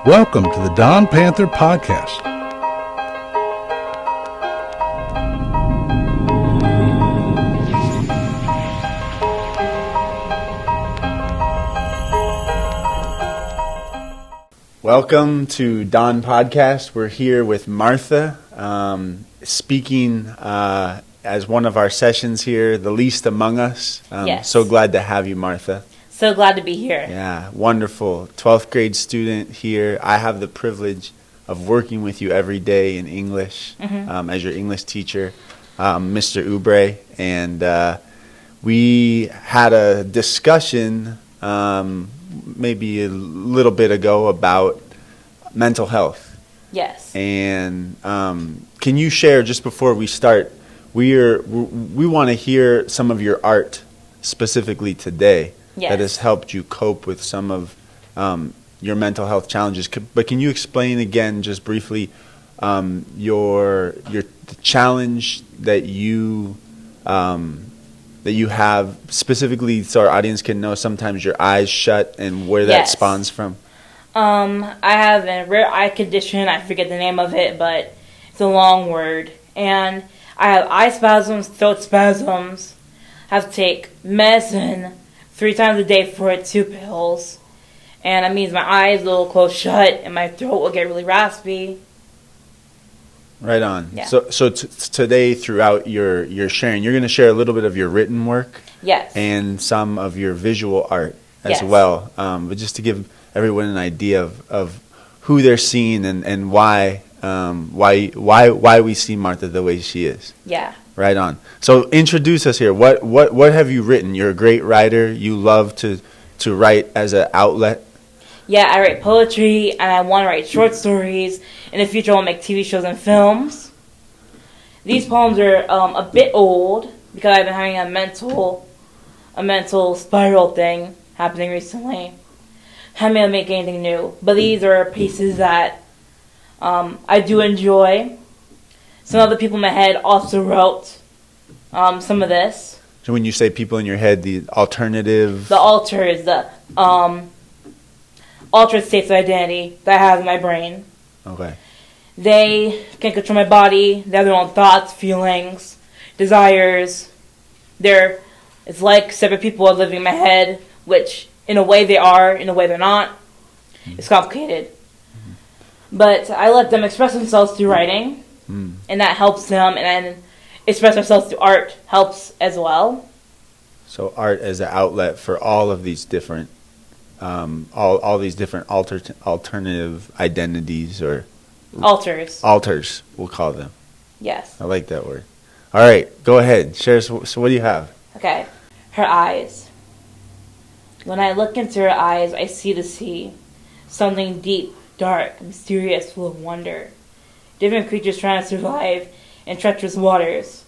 Welcome to the Don Panther Podcast. Welcome to Don Podcast. We're here with Martha, speaking as one of our sessions here, The Least Among Us. Yes. So glad to have you, Martha. So glad to be here. Yeah, wonderful. 12th grade student here. I have the privilege of working with you every day in English as your English teacher, Mr. Ubre. And we had a discussion maybe a little bit ago about mental health. Yes. And can you share, just before we start, we want to hear some of your art specifically today. Yes. That has helped you cope with some of your mental health challenges. But can you explain again, just briefly, the challenge that you have specifically, so our audience can know sometimes your eyes shut and where that spawns from? I have a rare eye condition. I forget the name of it, but it's a long word. And I have eye spasms, throat spasms. I have to take medicine 3 times a day for it, 2 pills. And that means my eyes will close shut and my throat will get really raspy. Right on. Yeah. So today, throughout your sharing, you're going to share a little bit of your written work. Yes. And some of your visual art as well. But just to give everyone an idea of who they're seeing and why we see Martha the way she is. Yeah. Right on. So introduce us here. What have you written? You're a great writer. You love to write as an outlet. Yeah, I write poetry, and I want to write short stories. In the future, I want to make TV shows and films. These poems are a bit old, because I've been having a mental spiral thing happening recently. Haven't been able to make anything new. But these are pieces that I do enjoy. Some other people in my head also wrote some of this. So when you say people in your head, the alternative... The alters, the altered states of identity that I have in my brain. Okay. They can control my body. They have their own thoughts, feelings, desires. It's like separate people living in my head, which in a way they are, in a way they're not. It's complicated. But I let them express themselves through writing, and that helps them, and then express themselves through art helps as well. So art as an outlet for all of these different, all these different alternative identities or alters, we'll call them. Yes. I like that word. All right, go ahead. Share. So what do you have? Okay. Her eyes. When I look into her eyes, I see the sea. Something deep, dark, mysterious, full of wonder. Different creatures trying to survive in treacherous waters.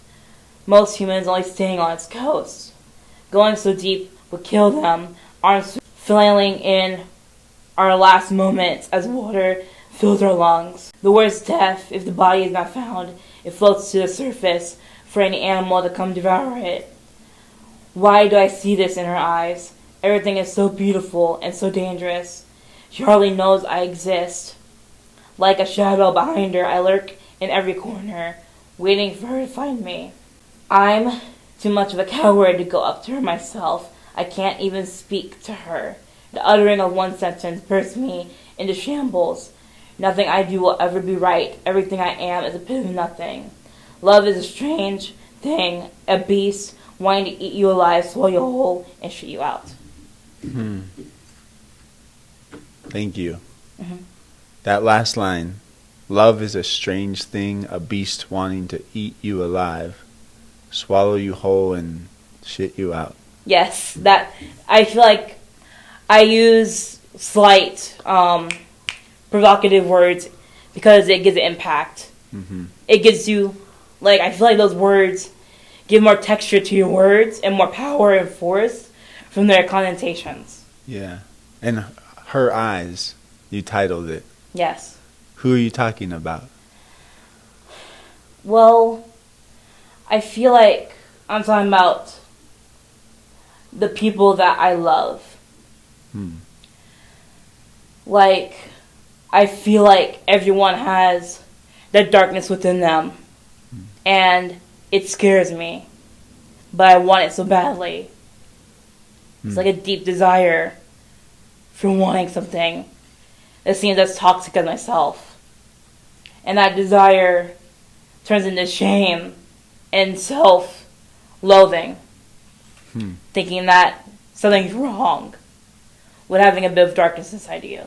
Most humans only staying on its coast. Going so deep would kill them, arms flailing in our last moments as water fills our lungs. The word's death. If the body is not found, it floats to the surface for any animal to come devour it. Why do I see this in her eyes? Everything is so beautiful and so dangerous. She hardly knows I exist. Like a shadow behind her, I lurk in every corner, waiting for her to find me. I'm too much of a coward to go up to her myself. I can't even speak to her. The uttering of one sentence bursts me into shambles. Nothing I do will ever be right. Everything I am is a pit of nothing. Love is a strange thing, a beast wanting to eat you alive, swallow you whole, and shit you out. Thank you. That last line, love is a strange thing, a beast wanting to eat you alive, swallow you whole, and shit you out. Yes, that I feel like I use slight, provocative words because it gives it impact. It gives you, I feel like those words give more texture to your words and more power and force from their connotations. Yeah. And Her Eyes, you titled it. Yes. Who are you talking about? Well, I feel like I'm talking about the people that I love. I feel like everyone has that darkness within them. And it scares me. But I want it so badly. It's like a deep desire for wanting something that seems as toxic as myself. And that desire turns into shame and self-loathing. Thinking that something's wrong with having a bit of darkness inside of you.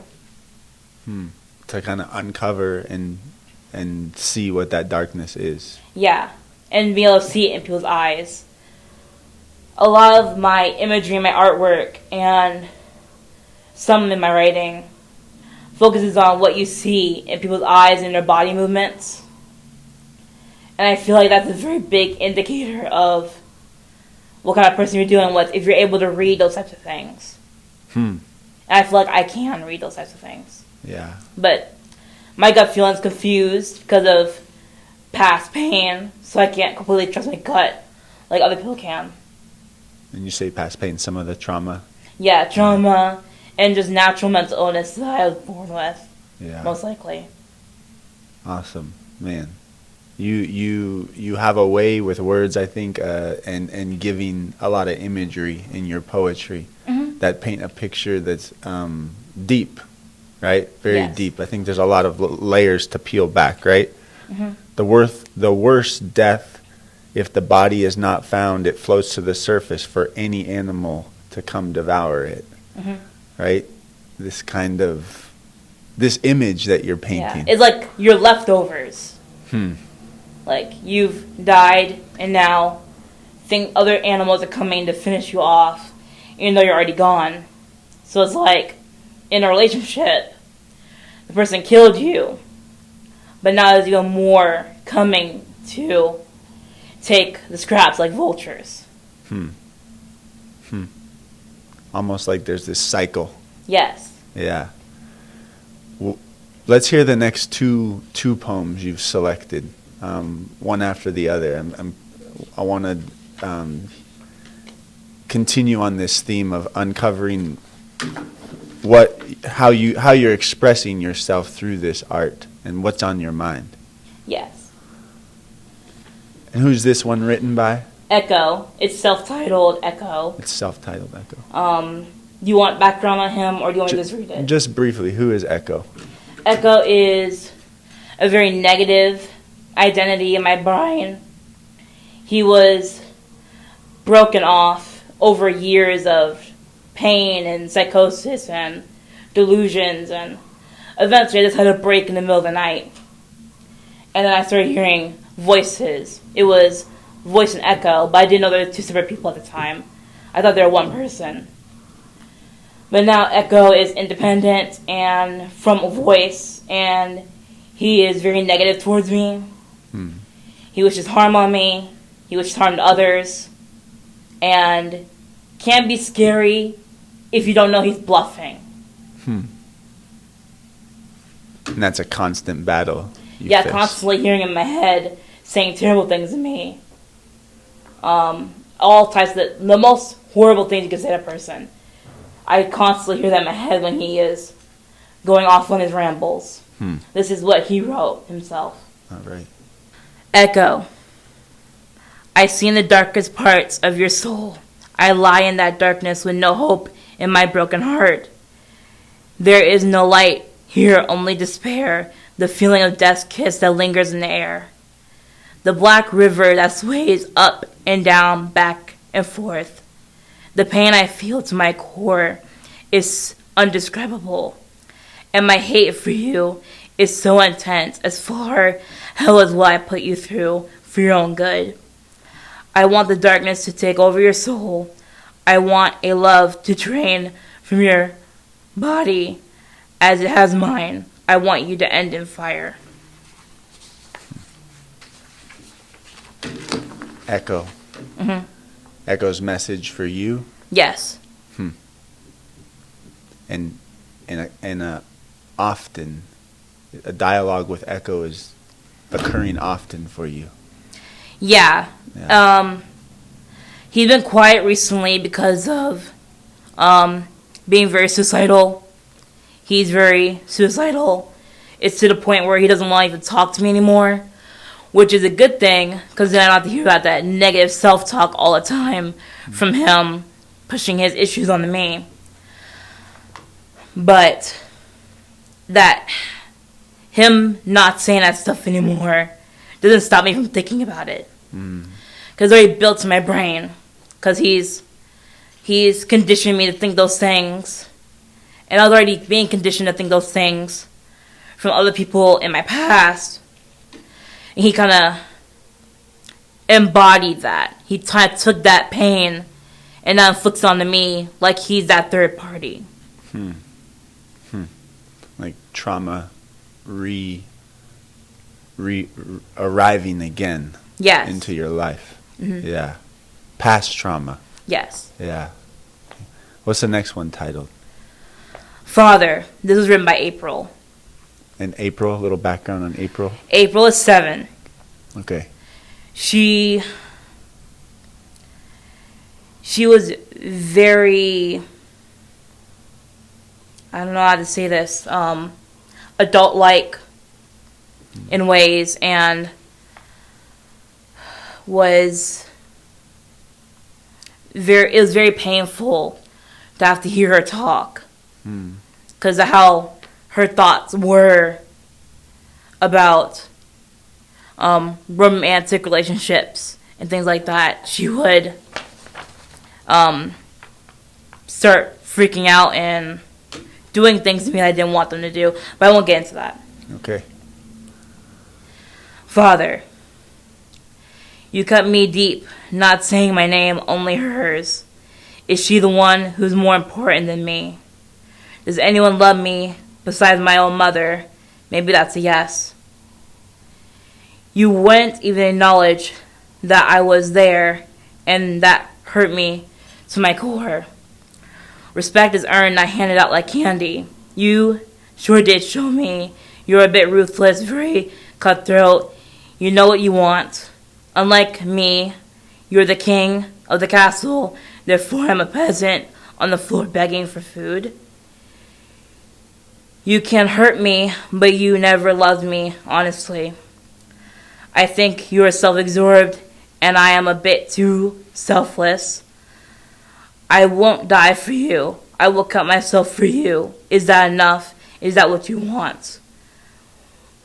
To kind of uncover and see what that darkness is. Yeah, and be able to see it in people's eyes. A lot of my imagery, my artwork, and some in my writing focuses on what you see in people's eyes and their body movements. And I feel like that's a very big indicator of what kind of person you're dealing with if you're able to read those types of things. And I feel like I can read those types of things. Yeah. But my gut feeling's confused because of past pain, so I can't completely trust my gut like other people can. And you say past pain, some of the trauma. Yeah, trauma and just natural mental illness that I was born with. Yeah. Most likely. Awesome, man. You have a way with words, I think, and giving a lot of imagery in your poetry that paint a picture that's deep, right? Very deep. I think there's a lot of layers to peel back, right? The worst death, if the body is not found, it floats to the surface for any animal to come devour it, right? This image that you're painting. Yeah. It's like your leftovers. Like, you've died, and now other animals are coming to finish you off, even though you're already gone. So it's like, in a relationship, the person killed you, but now there's even more coming to take the scraps like vultures. Almost like there's this cycle. Yes. Yeah. Well, let's hear the next two poems you've selected. One after the other. I want to continue on this theme of uncovering how you're expressing yourself through this art and what's on your mind. Yes. And who's this one written by? Echo. It's self-titled Echo. It's self-titled Echo. Do you want background on him, or do you want me to just read it? Just briefly, who is Echo? Echo is a very negative identity in my brain. He was broken off over years of pain and psychosis and delusions, and eventually I just had a break in the middle of the night. And then I started hearing voices. It was voice and echo, but I didn't know there were two separate people at the time. I thought they were one person. But now Echo is independent and from a voice, and he is very negative towards me. He wishes harm on me. He wishes harm to others. And can be scary if you don't know he's bluffing. And that's a constant battle. Yeah, constantly hearing in my head saying terrible things to me. All types of the most horrible things you can say to a person. I constantly hear that in my head when he is going off on his rambles. This is what he wrote himself. All right. Echo. I see in the darkest parts of your soul. I lie in that darkness with no hope in my broken heart. There is no light here, only despair, the feeling of death's kiss that lingers in the air. The black river that sways up and down, back and forth. The pain I feel to my core is undescribable, and my hate for you is so intense, as far hell is what I put you through for your own good. I want the darkness to take over your soul. I want a love to drain from your body as it has mine. I want you to end in fire. Echo. Echo's message for you. Yes. And often, a dialogue with Echo is occurring often for you. Yeah. He's been quiet recently because of being very suicidal. He's very suicidal it's to the point where he doesn't want to even talk to me anymore, which is a good thing, because then I don't have to hear about that negative self-talk all the time from him pushing his issues onto me. But that him not saying that stuff anymore doesn't stop me from thinking about it. Because it's already built in my brain. Because he's conditioned me to think those things. And I was already being conditioned to think those things from other people in my past. And he kind of embodied that. He kind of took that pain and now inflicts it onto me like he's that third party. Like trauma arriving again. Yes. Into your life. Yeah. Past trauma. Yes. Yeah. What's the next one titled? Father. This was written by April. And April, a little background on April. April is 7. Okay. She was very, I don't know how to say this, adult-like in ways, and it was very painful to have to hear her talk because of how her thoughts were about romantic relationships and things like that. She would start freaking out and doing things to me that I didn't want them to do, but I won't get into that. Okay. Father, you cut me deep, not saying my name, only hers. Is she the one who's more important than me? Does anyone love me besides my own mother? Maybe that's a yes. You wouldn't even acknowledge that I was there, and that hurt me to my core. Respect is earned, not handed out like candy. You sure did show me you're a bit ruthless, very cutthroat. You know what you want. Unlike me, you're the king of the castle, therefore I'm a peasant on the floor begging for food. You can hurt me, but you never loved me, honestly. I think you are self-absorbed, and I am a bit too selfless. I won't die for you. I will cut myself for you. Is that enough? Is that what you want?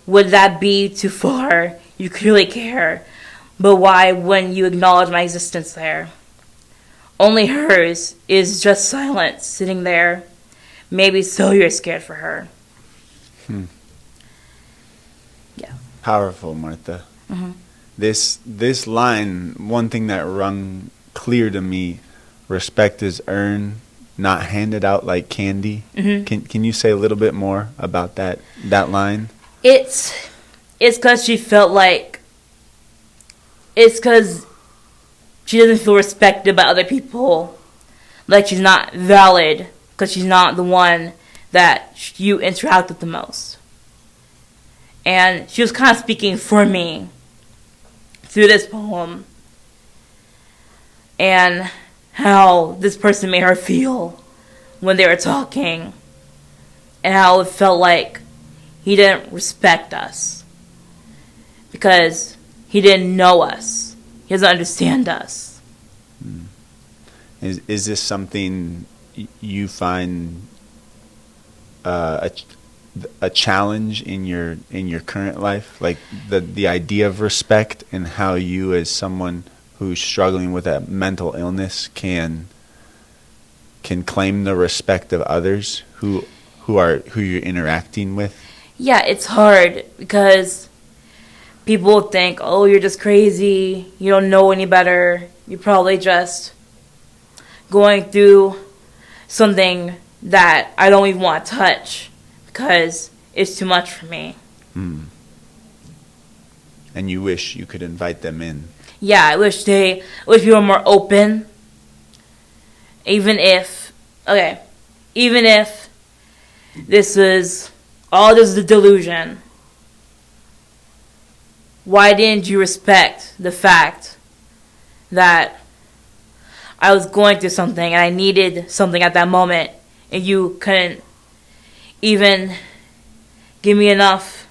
Would that be too far? You clearly care. But why wouldn't you acknowledge my existence there? Only hers is just silence sitting there. Maybe so you're scared for her. Yeah. Powerful, Martha. This line, one thing that rung clear to me, respect is earned, not handed out like candy. Can you say a little bit more about that line? It's because she felt like, it's because she doesn't feel respected by other people. Like she's not valid because she's not the one that you interact with the most. And she was kind of speaking for me through this poem. And how this person made her feel when they were talking. And how it felt like he didn't respect us. Because he didn't know us. He doesn't understand us. Is this something you find a challenge in your current life, like the idea of respect, and how you, as someone who's struggling with a mental illness, can claim the respect of others who you're interacting with? Yeah, it's hard because people think, oh, you're just crazy, you don't know any better, you're probably just going through something that I don't even want to touch because it's too much for me. And you wish you could invite them in. Yeah, I wish people were more open. Even if this is all just a delusion, why didn't you respect the fact that I was going through something and I needed something at that moment, and you couldn't even give me enough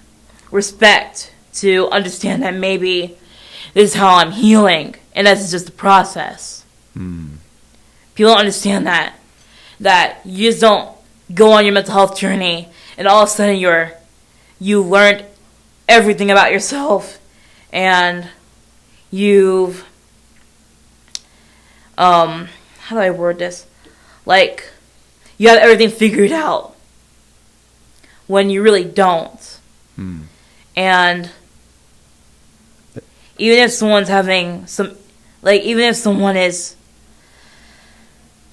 respect to understand that maybe this is how I'm healing, and this is just the process. People don't understand that you just don't go on your mental health journey and all of a sudden you learned everything about yourself, and you've how do I word this? Like, you have everything figured out when you really don't. And even if someone's having even if someone is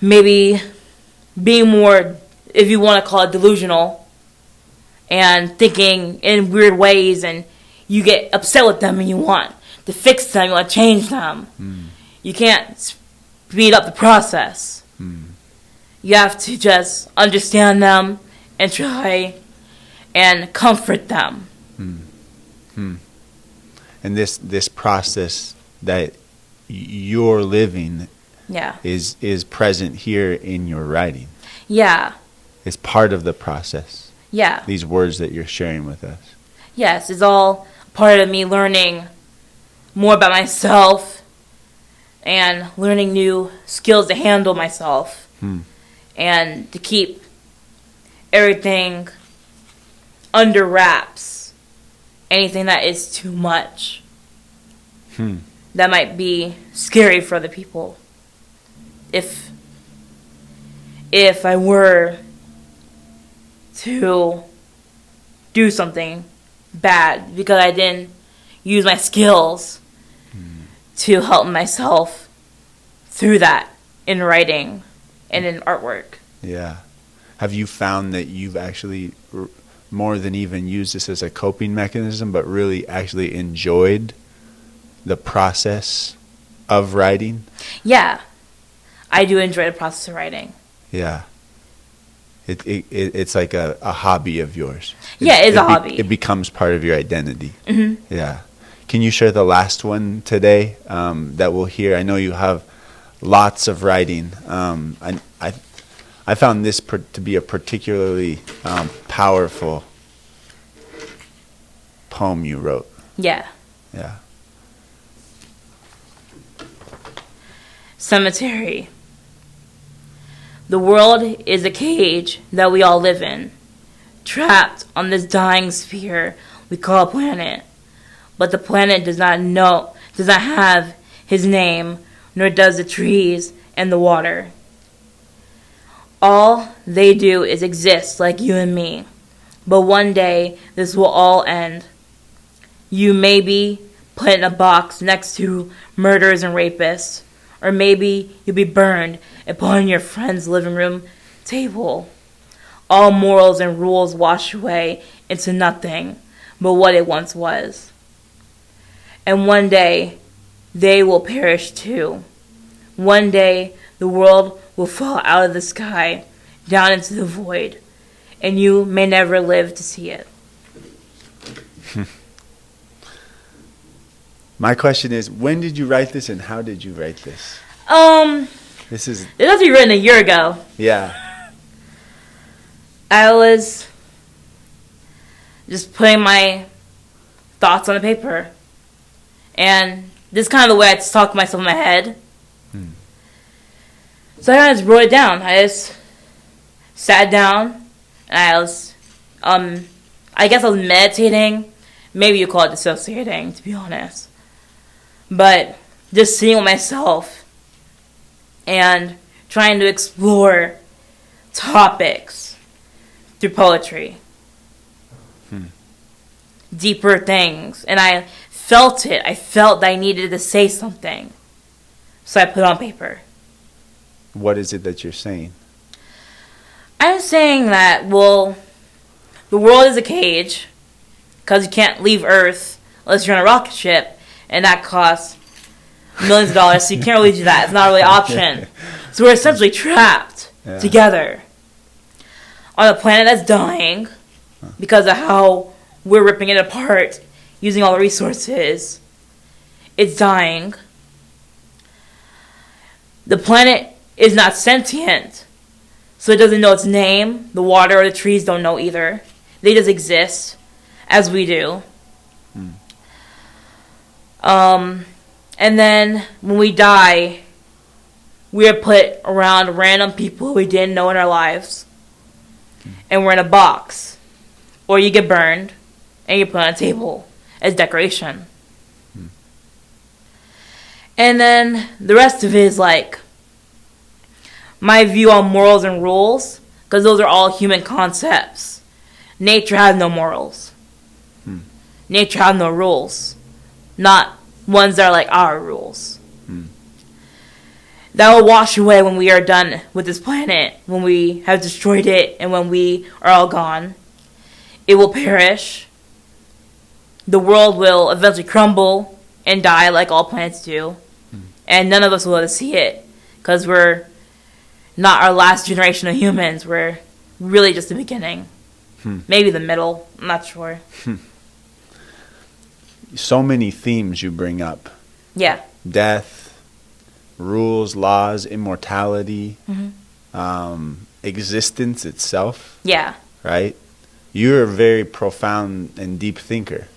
maybe being more, if you want to call it, delusional, and thinking in weird ways, and you get upset with them and you want to fix them, you want to change them, you can't speed up the process. You have to just understand them and try and comfort them. And this process that you're living is present here in your writing. Yeah. It's part of the process. Yeah. These words that you're sharing with us. Yes, it's all part of me learning more about myself and learning new skills to handle myself and to keep everything under wraps. Anything that is too much that might be scary for other people. If I were to do something bad because I didn't use my skills to help myself through that in writing and in artwork. Yeah. Have you found that you've actually, more than even used this as a coping mechanism, but really actually enjoyed the process of writing? Yeah. I do enjoy the process of writing. Yeah. It's like a hobby of yours. It's a hobby. It becomes part of your identity. Mm-hmm. Yeah. Can you share the last one today that we'll hear? I know you have lots of writing. I found this to be a particularly powerful poem you wrote. Yeah. Yeah. Cemetery. The world is a cage that we all live in, trapped on this dying sphere we call a planet. But the planet does not have his name, nor does the trees and the water. All they do is exist like you and me. But one day, this will all end. You may be put in a box next to murderers and rapists, or maybe you'll be burned and put on your friend's living room table. All morals and rules wash away into nothing but what it once was. And one day, they will perish too. One day, the world will fall out of the sky, down into the void, and you may never live to see it. My question is, when did you write this and how did you write this? It has to be written a year ago. Yeah. I was just putting my thoughts on the paper. And this is kind of the way I talk to myself in my head. So I just wrote it down. I just sat down and I was, I guess I was meditating. Maybe you call it dissociating, to be honest. But just sitting with myself and trying to explore topics through poetry. Deeper things. And I felt it. I felt that I needed to say something. So I put it on paper. What is it that you're saying? I'm saying that, well, the world is a cage because you can't leave Earth unless you're on a rocket ship, and that costs millions of dollars, so you can't really do that. It's not really an option. So we're essentially trapped together on a planet that's dying because of how we're ripping it apart, using all the resources. It's dying. The planet is not sentient, so it doesn't know its name. The water or the trees don't know either. They just exist as we do. And then when we die, we are put around random people we didn't know in our lives. And we're in a box. Or you get burned and you put on a table as decoration. And then the rest of it is like my view on morals and rules, because those are all human concepts. Nature has no morals. Nature has no rules. Not ones that are like our rules. That will wash away when we are done with this planet, when we have destroyed it, and when we are all gone. It will perish. The world will eventually crumble and die like all planets do. And none of us will ever see it, because we're not our last generation of humans. We're really just the beginning. Maybe the middle. I'm not sure. So many themes you bring up. Yeah. Death, rules, laws, immortality, existence itself. Yeah. Right? You're a very profound and deep thinker.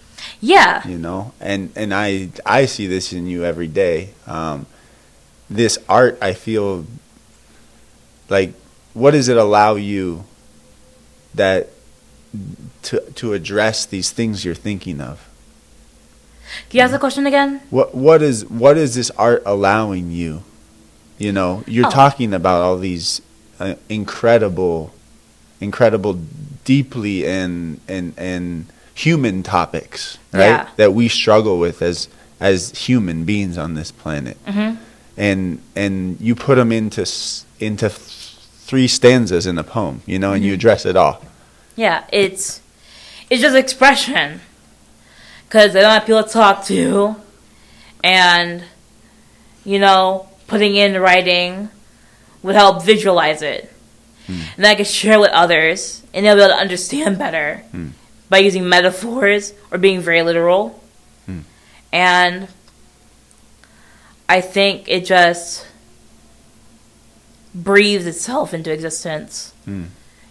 Yeah. You know, and I see this in you every day. This art, I feel like, what does it allow you that to address these things you're thinking of? Can you ask the question again? What is this art allowing you? You know, you're talking about all these incredible, deeply and human topics, right? Yeah. That we struggle with as human beings on this planet. And you put them into 3 stanzas in a poem, you know, and you address it all. Yeah, it's just expression. Because I don't have people to talk to. And, you know, putting in writing would help visualize it. And then I could share with others, and they'll be able to understand better by using metaphors or being very literal. And I think it just breathes itself into existence.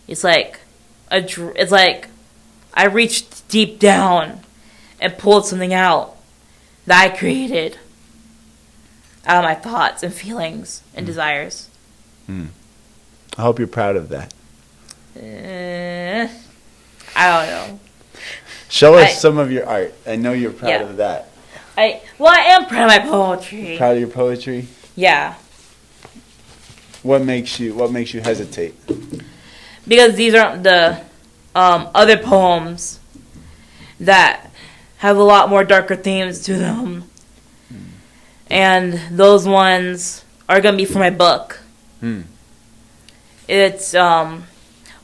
It's like I reached deep down and pulled something out that I created out of my thoughts and feelings and desires. I hope you're proud of that. I don't know. Show us some of your art. I know you're proud of that. I am proud of my poetry. Proud of your poetry? Yeah. What makes you hesitate? Because these aren't the other poems that have a lot more darker themes to them. And those ones are going to be for my book. It's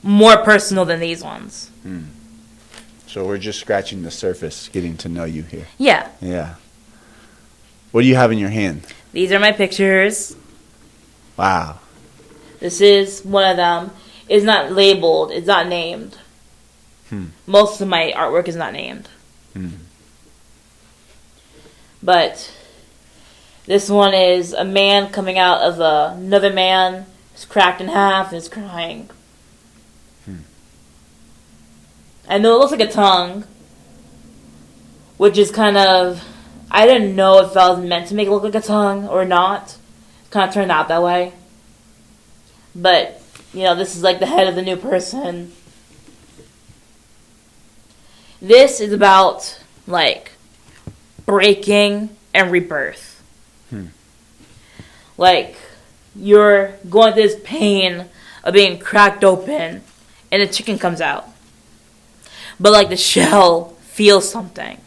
more personal than these ones. So we're just scratching the surface, getting to know you here. Yeah. Yeah. What do you have in your hand? These are my pictures. Wow. This is one of them. It's not labeled. It's not named. Most of my artwork is not named. But this one is a man coming out of another man. He's cracked in half and is crying. I know it looks like a tongue, which is kind of... I didn't know if I was meant to make it look like a tongue or not. It kind of turned out that way. But, you know, this is like the head of the new person. This is about, like, breaking and rebirth. Like, you're going through this pain of being cracked open and a chicken comes out. But, like, the shell feels something.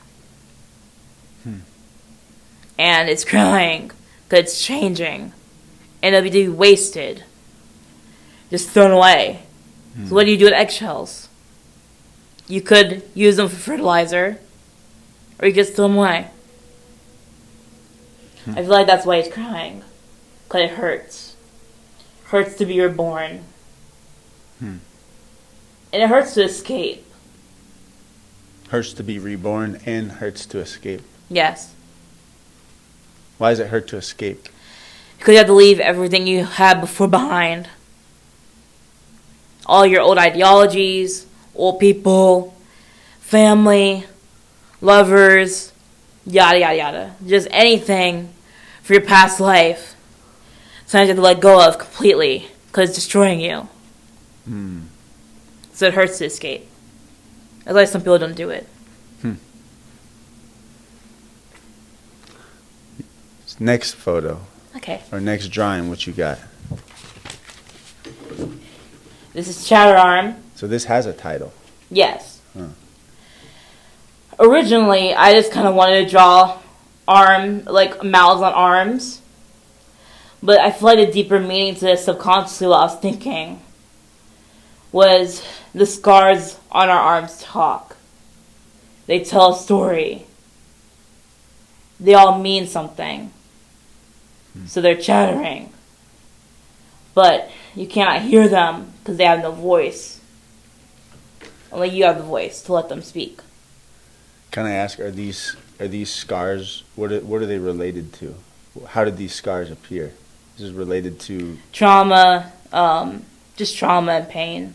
And it's crying because it's changing. And it'll be wasted. Just thrown away. So what do you do with eggshells? You could use them for fertilizer. Or you could throw them away. I feel like that's why he's crying. Because it hurts. Hurts to be reborn. And it hurts to escape. Hurts to be reborn and hurts to escape. Yes. Why does it hurt to escape? Because you have to leave everything you had before behind. All your old ideologies, old people, family, lovers, yada, yada, yada. Just anything for your past life. Sometimes you have to let go of completely because it's destroying you. So it hurts to escape. That's why some people don't do it. Next photo. Okay. Or next drawing, what you got? This is Chatter Arm. So this has a title. Yes. Huh. Originally, I just kind of wanted to draw mouths on arms. But I feel like a deeper meaning to this subconsciously what I was thinking was the scars on our arms talk. They tell a story. They all mean something. So they're chattering. But you cannot hear them because they have no voice. Only you have the voice to let them speak. Can I ask, are these scars, what are they related to? How did these scars appear? This is related to Trauma, just trauma and pain.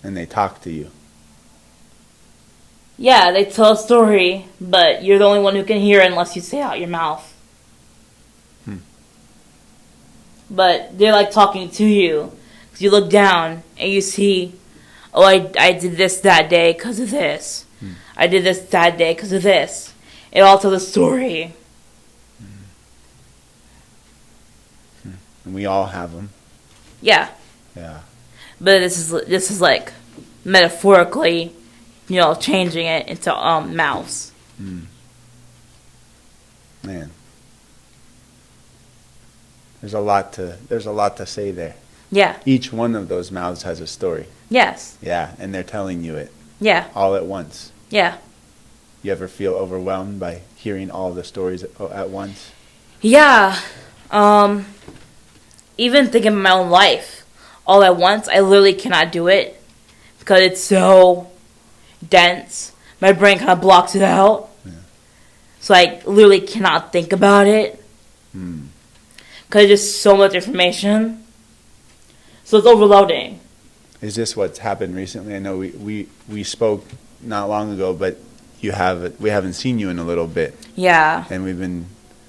And they talk to you. Yeah, they tell a story, but you're the only one who can hear it unless you say it out your mouth. But they're like talking to you. Because you look down and you see, oh, I did this that day because of this. I did this that day because of this. It all tells a story. And we all have them. Yeah. Yeah. But this is like metaphorically, changing it into mouths. Man. There's a lot to say there. Yeah. Each one of those mouths has a story. Yes. Yeah, and they're telling you it. Yeah. All at once. Yeah. You ever feel overwhelmed by hearing all the stories at once? Yeah. Even thinking of my own life all at once, I literally cannot do it because it's so dense. My brain kind of blocks it out. Yeah. So I literally cannot think about it because it's just so much information. So it's overloading. Is this what's happened recently? I know we spoke not long ago, but we haven't seen you in a little bit. Yeah. And we've been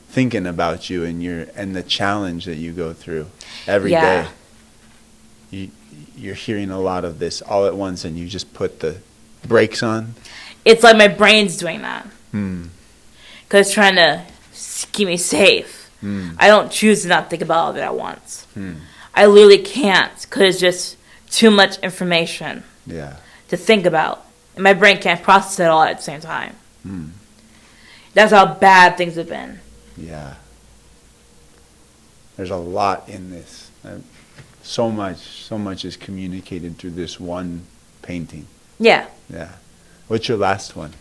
thinking about you and the challenge that you go through every day. You're hearing a lot of this all at once, and you just put the brakes on. It's like my brain's doing that. Because it's trying to keep me safe. I don't choose to not think about all of it at once. I literally can't because it's just too much information to think about. And my brain can't process it all at the same time. That's how bad things have been. Yeah. There's a lot in this. So much is communicated through this one painting. Yeah. Yeah. What's your last one?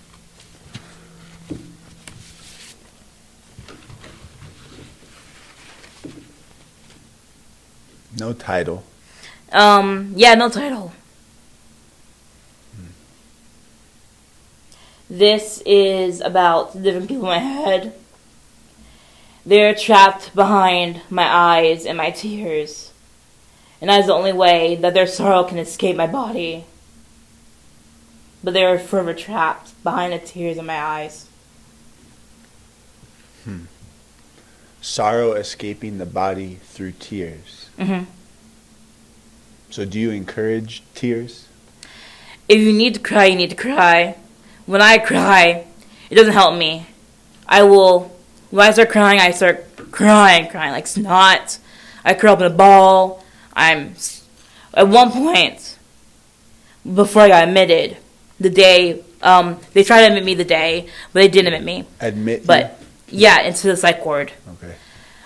No title. Yeah, no title. This is about the different people in my head. They're trapped behind my eyes and my tears. And that is the only way that their sorrow can escape my body. But they are forever trapped behind the tears in my eyes. Sorrow escaping the body through tears. So do you encourage tears? If you need to cry, you need to cry. When I cry, it doesn't help me. When I start crying like snot. I curl up in a ball. At one point, before I got admitted, the day, they tried to admit me the day, but they didn't admit me. Admit But, yeah, into the psych ward. Okay.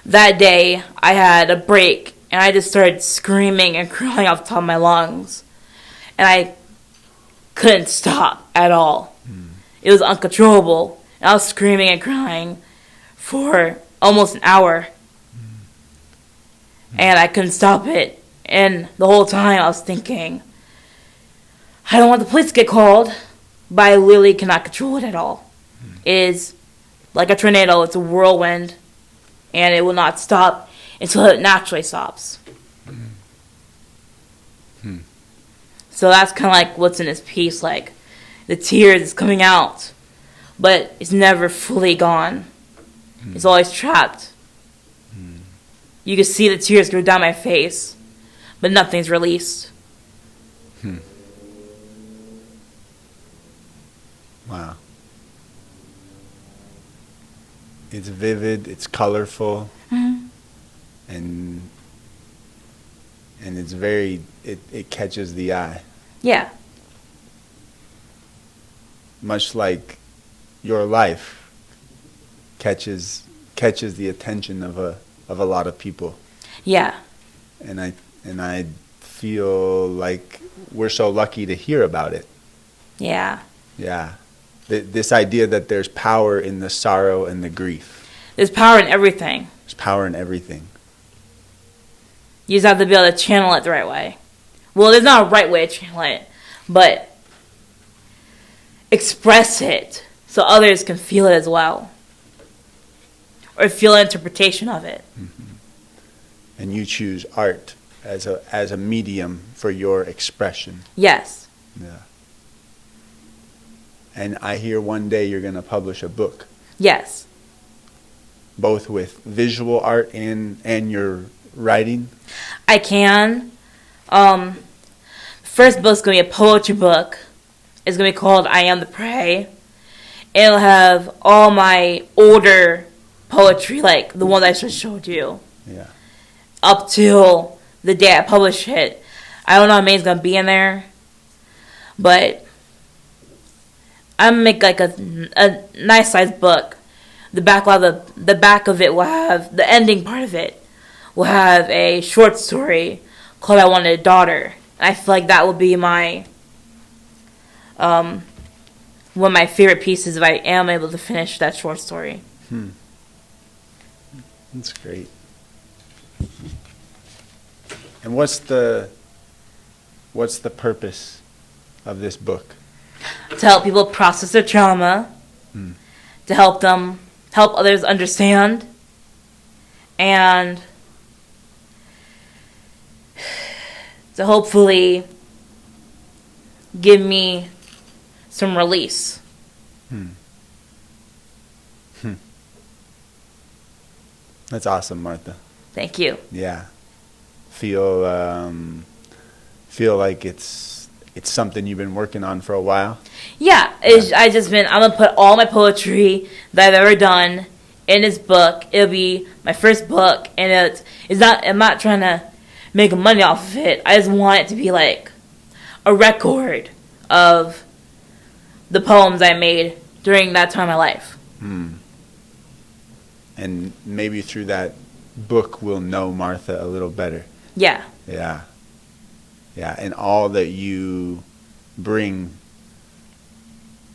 That day, I had a break, and I just started screaming and crying off the top of my lungs. And I couldn't stop at all. It was uncontrollable. And I was screaming and crying for almost an hour. And I couldn't stop it. And the whole time I was thinking, I don't want the police to get called, but I literally cannot control it at all. It is like a tornado. It's a whirlwind, and it will not stop until it naturally stops. So that's kind of like what's in this piece. Like, the tears is coming out, but it's never fully gone. It's always trapped. You can see the tears go down my face, but nothing's released. Wow. It's vivid, it's colorful, and it's very, it catches the eye. Yeah. Much like your life catches the attention of a lot of people. Yeah. And I feel like we're so lucky to hear about it. Yeah. Yeah. This idea that there's power in the sorrow and the grief. There's power in everything. There's power in everything. You just have to be able to channel it the right way. Well, there's not a right way to channel it, but express it so others can feel it as well. Or feel an interpretation of it. And you choose art as a medium for your expression. Yes. Yeah. And I hear one day you're going to publish a book. Yes. Both with visual art and your writing. I can. First book's going to be a poetry book. It's going to be called I Am the Prey. It'll have all my older poetry, like the one I just showed you. Yeah. Up till the day I publish it. I don't know how many's going to be in there. But I'm going to make like a nice sized book. The back of it will have, the ending part of it will have a short story called I Wanted a Daughter. And I feel like that will be my, one of my favorite pieces if I am able to finish that short story. That's great. And what's the purpose of this book? To help people process their trauma, to help others understand, and to hopefully give me some release. That's awesome, Martha. Thank you. Yeah. Feel like it's something you've been working on for a while. Yeah, I'm gonna put all my poetry that I've ever done in this book. It'll be my first book, and I'm not trying to make money off of it. I just want it to be like a record of the poems I made during that time of my life. And maybe through that book we'll know Martha a little better. Yeah. Yeah. Yeah, and all that you bring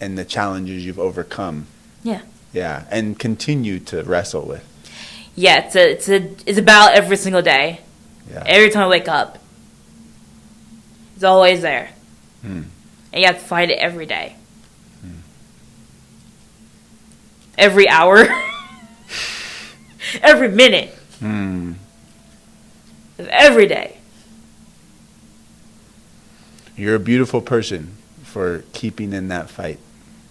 and the challenges you've overcome. Yeah. Yeah, and continue to wrestle with. Yeah, it's about every single day. Yeah. Every time I wake up. It's always there. And you have to find it every day. Every hour. Every minute. Every day. You're a beautiful person for keeping in that fight.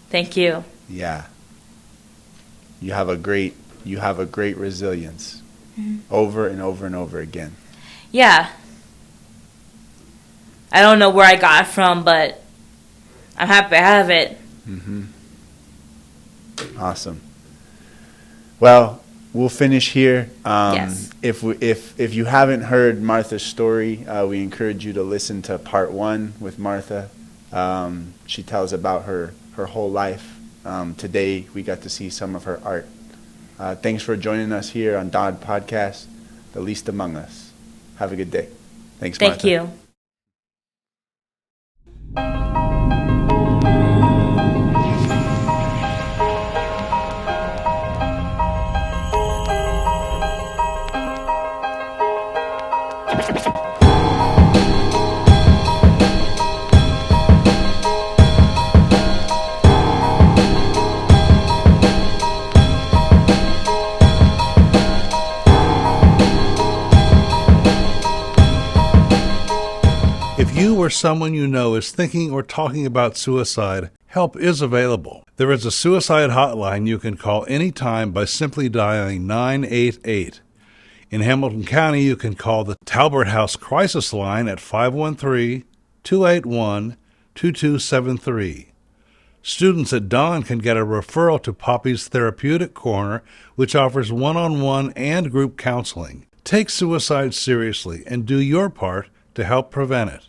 Thank you. Yeah. You have a great resilience. Over and over and over again. Yeah. I don't know where I got it from, but I'm happy I have it. Awesome. Well, we'll finish here. Yes. If you haven't heard Martha's story, we encourage you to listen to part 1 with Martha. She tells about her whole life. Today we got to see some of her art. Thanks for joining us here on Dodd Podcast, The Least Among Us. Have a good day. Thanks, Martha. Thank you. If you or someone you know is thinking or talking about suicide, help is available. There is a suicide hotline you can call anytime by simply dialing 988. In Hamilton County, you can call the Talbert House Crisis Line at 513-281-2273. Students at Dawn can get a referral to Poppy's Therapeutic Corner, which offers one-on-one and group counseling. Take suicide seriously and do your part to help prevent it.